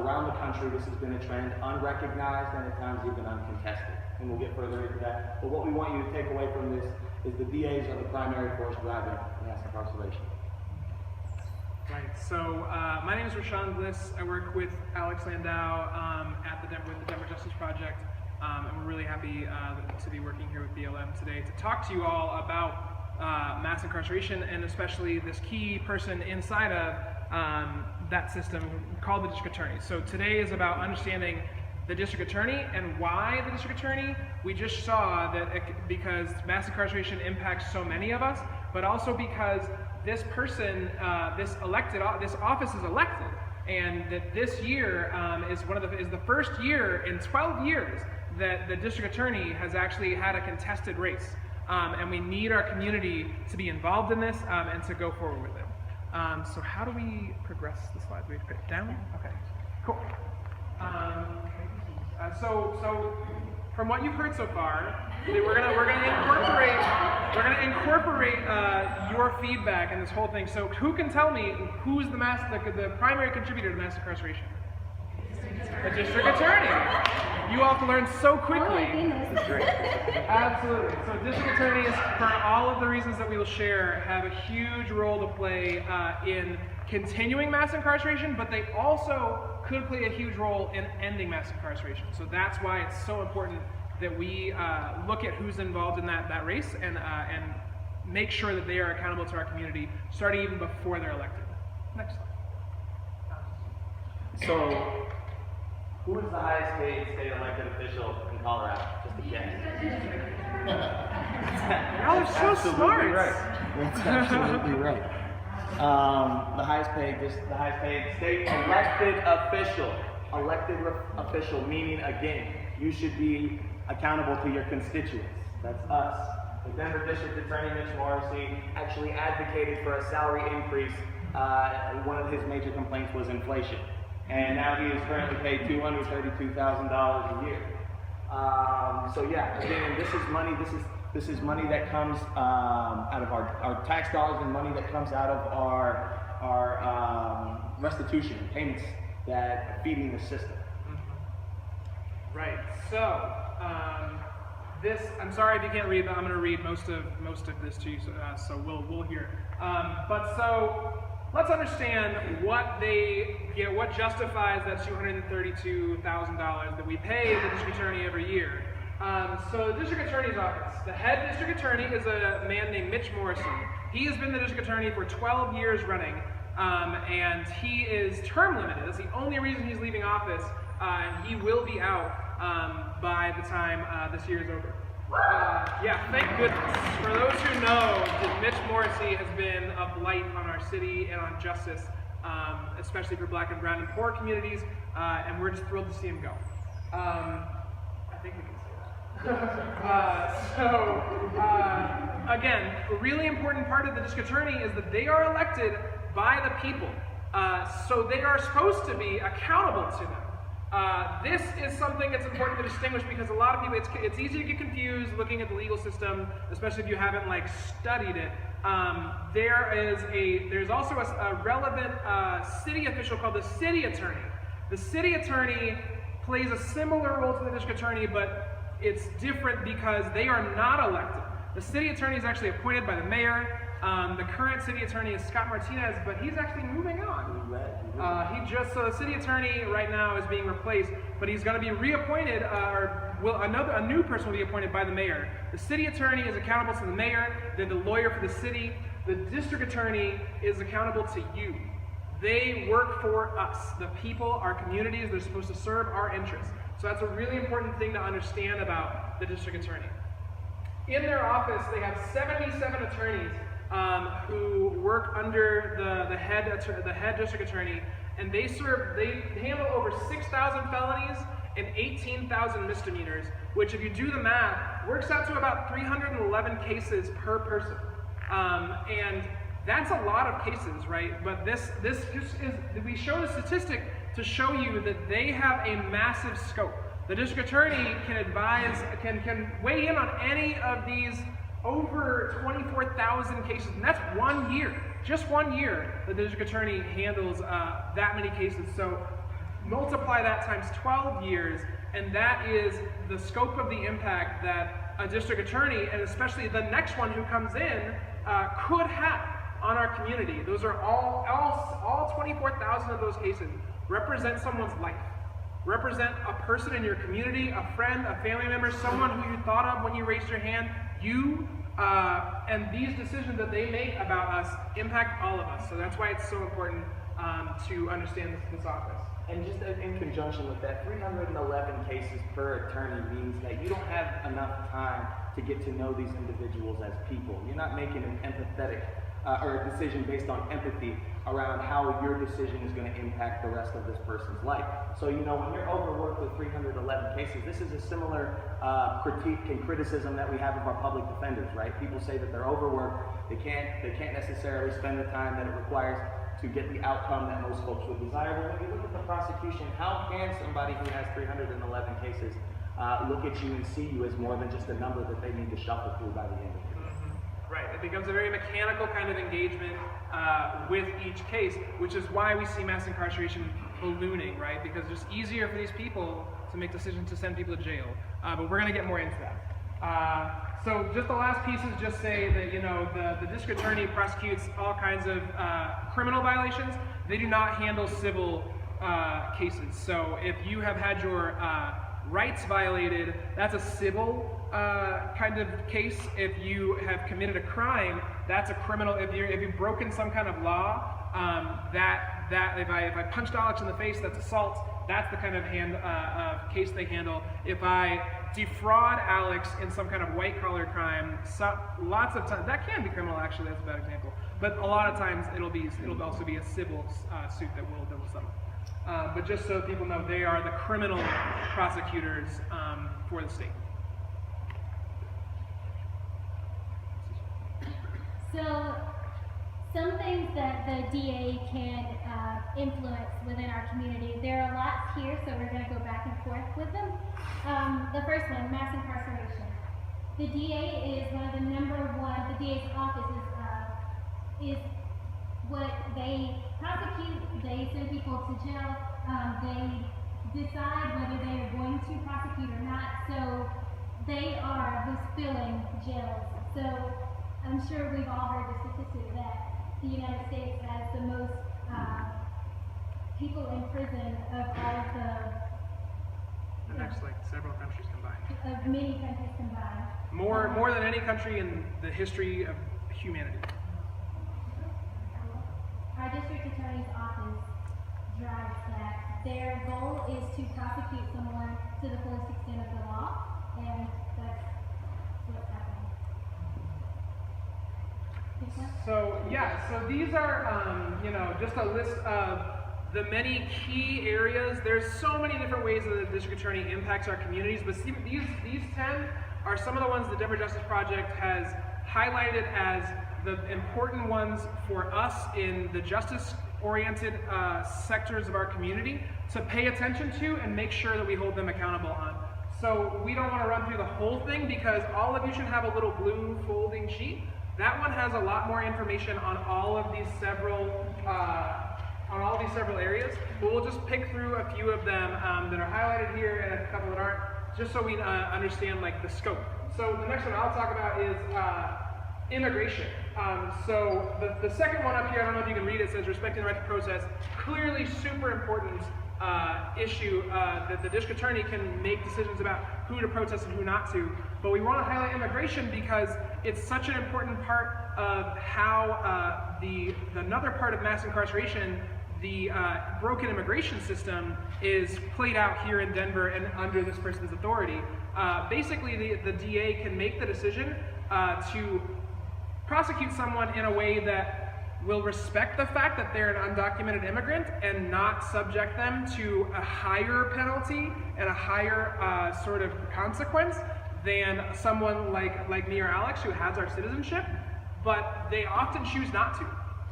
around the country, this has been a trend, unrecognized and at times even uncontested. And we'll get further into that. But what we want you to take away from this is the DAs are the primary force driving mass incarceration. Right, so my name is Rashawn Bliss. I work with Alex Landau with the Denver Justice Project, and we're really happy to be working here with BLM today to talk to you all about mass incarceration, and especially this key person inside of that system called the district attorney. So today is about understanding the district attorney and why the district attorney. We just saw that because mass incarceration impacts so many of us, but also because this person, this office is elected, and that this year is the first year in 12 years that the district attorney has actually had a contested race, and we need our community to be involved in this and to go forward with it. So how do we progress the slides? We put it down. Okay, cool. So from what you've heard so far, we're gonna incorporate your feedback in this whole thing. So who can tell me who's the primary contributor to mass incarceration? The district attorney. You all have learned so quickly. That's great. Absolutely. So district attorneys, for all of the reasons that we will share, have a huge role to play in continuing mass incarceration, but they also could play a huge role in ending mass incarceration. So that's why it's so important that we look at who's involved in that race and make sure that they are accountable to our community, starting even before they're elected. Next slide. So, who is the highest paid state elected official in Colorado? Just a guess. Y'all are so smart. Right. That's absolutely right. The highest paid state elected official, meaning again, you should be accountable to your constituents. That's us. The Denver District Attorney Mitch Morrissey actually advocated for a salary increase. One of his major complaints was inflation. And now he is currently paid $232,000 a year. So yeah, again, this is money that comes out of our tax dollars and money that comes out of our restitution payments that are feeding the system. Right. So I'm sorry if you can't read, but I'm going to read most of this to you. So we'll hear. But so let's understand what what justifies that $232,000 that we pay the district attorney every year. So the district attorney's office, the head district attorney is a man named Mitch Morrissey. He has been the district attorney for 12 years running, and he is term limited. That's the only reason he's leaving office, and he will be out by the time this year is over. Yeah, thank goodness. For those who know, Mitch Morrissey has been a blight on our city and on justice, especially for Black and brown and poor communities, and we're just thrilled to see him go. I think we can say that. Again, a really important part of the district attorney is that they are elected by the people, so they are supposed to be accountable to them. This is something that's important to distinguish because a lot of people, it's easy to get confused looking at the legal system, especially if you haven't studied it. There's also a relevant city official called the city attorney. The city attorney plays a similar role to the district attorney, but it's different because they are not elected. The city attorney is actually appointed by the mayor. The current city attorney is Scott Martinez, but he's actually moving on. So the city attorney right now is being replaced, but he's going to be reappointed, a new person will be appointed by the mayor. The city attorney is accountable to the mayor. They're the lawyer for the city. The district attorney is accountable to you. They work for us, the people, our communities. They're supposed to serve our interests. So that's a really important thing to understand about the district attorney. In their office, they have 77 attorneys who work under the head district attorney, and they handle over 6,000 felonies and 18,000 misdemeanors, which if you do the math, works out to about 311 cases per person. And that's a lot of cases, right? But we show the statistic to show you that they have a massive scope. The district attorney can advise, can weigh in on any of these over 24,000 cases, and that's 1 year. Just 1 year, the district attorney handles that many cases. So multiply that times 12 years, and that is the scope of the impact that a district attorney, and especially the next one who comes in, could have on our community. Those are all 24,000 of those cases represent someone's life, represent a person in your community, a friend, a family member, someone who you thought of when you raised your hand. And these decisions that they make about us impact all of us. So that's why it's so important to understand this office. And just in conjunction with that, 311 cases per attorney means that you don't have enough time to get to know these individuals as people. You're not making an empathetic or a decision based on empathy around how your decision is going to impact the rest of this person's life. So, you know, when you're overworked with 311 cases, this is a similar critique and criticism that we have of our public defenders, right? People say that they're overworked, they can't necessarily spend the time that it requires to get the outcome that most folks would desire. But when you look at the prosecution, how can somebody who has 311 cases look at you and see you as more than just a number that they need to shuffle through by the end of it? Right, it becomes a very mechanical kind of engagement with each case, which is why we see mass incarceration ballooning, right? Because it's just easier for these people to make decisions to send people to jail. But we're going to get more into that. So just the last piece is just say that, you know, the district attorney prosecutes all kinds of criminal violations. They do not handle civil cases. So if you have had your rights violated, that's a civil kind of case. If you have committed a crime, that's a criminal. If you've broken some kind of law, if I punched Alex in the face, that's assault. That's the kind of case they handle. If I defraud Alex in some kind of white-collar crime, lots of times that can be criminal. Actually, that's a bad example. But a lot of times it'll also be a civil suit that will settle. But just so people know, they are the criminal prosecutors for the state. So, some things that the DA can influence within our community. There are lots here, so we're going to go back and forth with them. The first one, mass incarceration. The DA is one of the the DA's office is what they prosecute, they send people to jail, they decide whether they are going to prosecute or not, so they are who's filling jails. So I'm sure we've all heard the statistic that the United States has the most people in prison of all of The next, like, several countries combined. of many countries combined. More than any country in the history of humanity. Our district attorney's office drives that. Their goal is to prosecute someone to the fullest extent of the law, and that's what's happening. So these are, just a list of the many key areas. There's so many different ways that the district attorney impacts our communities, but these 10 are some of the ones the Denver Justice Project has highlighted as the important ones for us in the justice-oriented sectors of our community to pay attention to and make sure that we hold them accountable on. So we don't want to run through the whole thing because all of you should have a little blue folding sheet. That one has a lot more information on all of these several areas, but we'll just pick through a few of them that are highlighted here and a couple that aren't, just so we understand like the scope. So the next one I'll talk about is immigration. So the second one up here, I don't know if you can read it, says respecting the right to protest. Clearly super important issue that the district attorney can make decisions about who to protest and who not to. But we want to highlight immigration because it's such an important part of how another part of mass incarceration, the broken immigration system, is played out here in Denver and under this person's authority. Basically, the DA can make the decision to prosecute someone in a way that will respect the fact that they're an undocumented immigrant and not subject them to a higher penalty and a higher sort of consequence than someone like me or Alex who has our citizenship, but they often choose not to.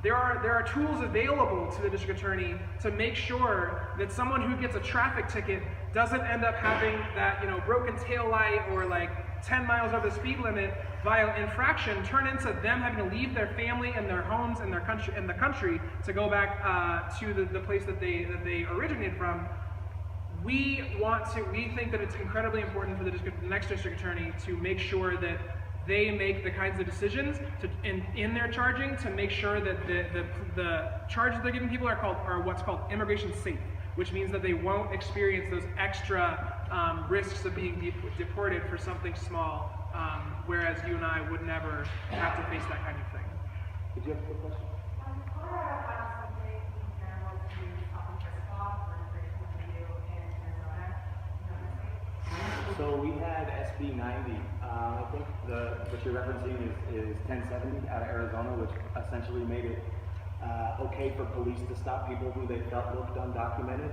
There are tools available to the district attorney to make sure that someone who gets a traffic ticket doesn't end up having that broken tail light or like 10 miles over the speed limit via infraction turn into them having to leave their family and their homes and their country to go back to the place that they originated from, we think that it's incredibly important for the next district attorney to make sure that they make the kinds of decisions in their charging to make sure that the charges they're giving people are what's called immigration safe, which means that they won't experience those extra risks of being deported for something small, whereas you and I would never have to face that kind of thing. Did you have a quick question? Colorado has something comparable to for immigration review in Arizona. So we had SB 90. I think what you're referencing is 1070 out of Arizona, which essentially made it okay for police to stop people who they felt looked undocumented,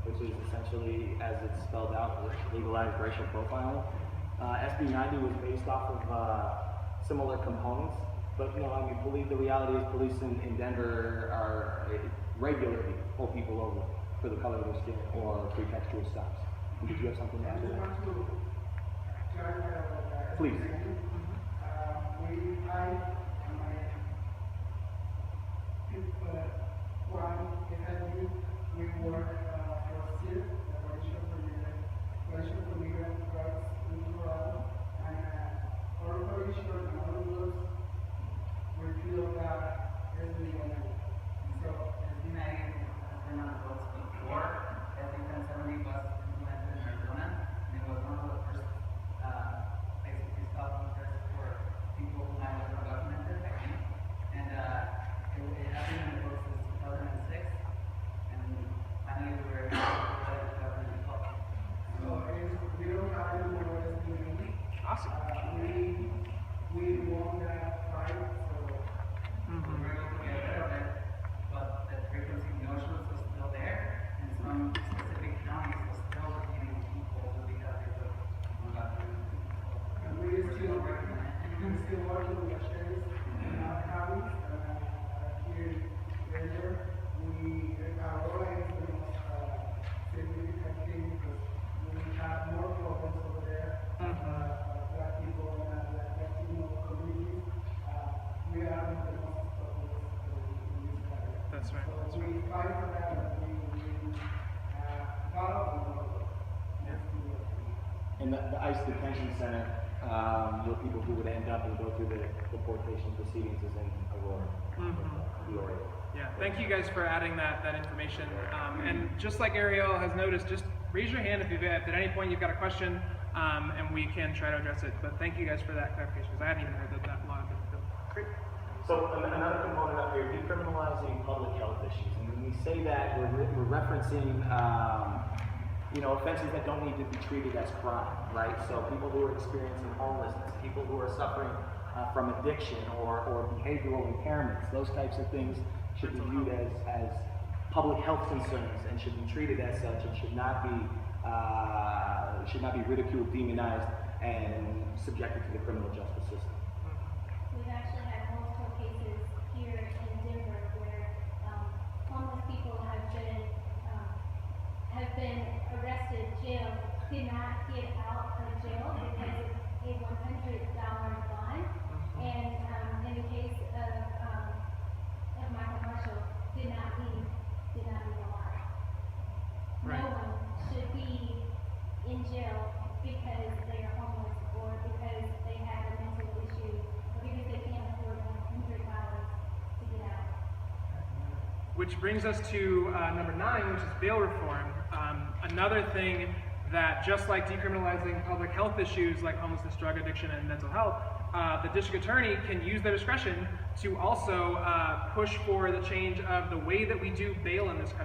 which is essentially, as it's spelled out, legalized racial profiling. SB 90 was based off of similar components, but the reality is police in Denver are regularly pull people over for the color of their skin or pretextual stops. Did you have something to add to that? Please. We work for CIR, the Coalition for Migrant Rights in Colorado, and our coalition and our groups, we feel that is the only. So, SB 90 has been on the books before. SB 1070 was implemented in Arizona, and it was one of the first basically stopping tests for people who might have been undocumented, again. And it has been in the books since 2006, and finally we were able to 2012. So we don't have any more SB 90. Awesome. We won that fight, so We were able to get rid of it, but the frequency of no-shows was still there, and some specific counties were still retaining people because they took undocumented people. and we're still working with the sheriffs in our counties, here in Denver. Aurora is the most significant thing because we have more problems over there. Black people and Latino communities. We are the most problems in this area. That's right. So we fight for that, and we follow the law. In the ICE detention center, the people who would end up and go through the deportation proceedings is in Aurora. Peoria. Yeah, thank you guys for adding that information. And just like Ariel has noticed, just raise your hand if at any point you've got a question, and we can try to address it. But thank you guys for that clarification, because I hadn't even heard that law had been built. Great. So another component up here, decriminalizing public health issues. And when we say that, we're referencing offenses that don't need to be treated as crime, right? So people who are experiencing homelessness, people who are suffering from addiction or behavioral impairments, those types of things should be viewed as public health concerns and should be treated as such and should not be ridiculed, demonized, and subjected to the criminal justice system. We've actually had multiple cases here in Denver where homeless people have been arrested, jailed, did not get out of jail because of a $100 bond. And in the case of Michael Marshall, did not leave alive. Right. No one should be in jail because they are homeless or because they have a mental issue or because they can't afford $100 to get out. Which brings us to number 9, which is bail reform. Another thing that, just like decriminalizing public health issues like homelessness, drug addiction, and mental health, the district attorney can use their discretion to also push for the change of the way that we do bail in this country.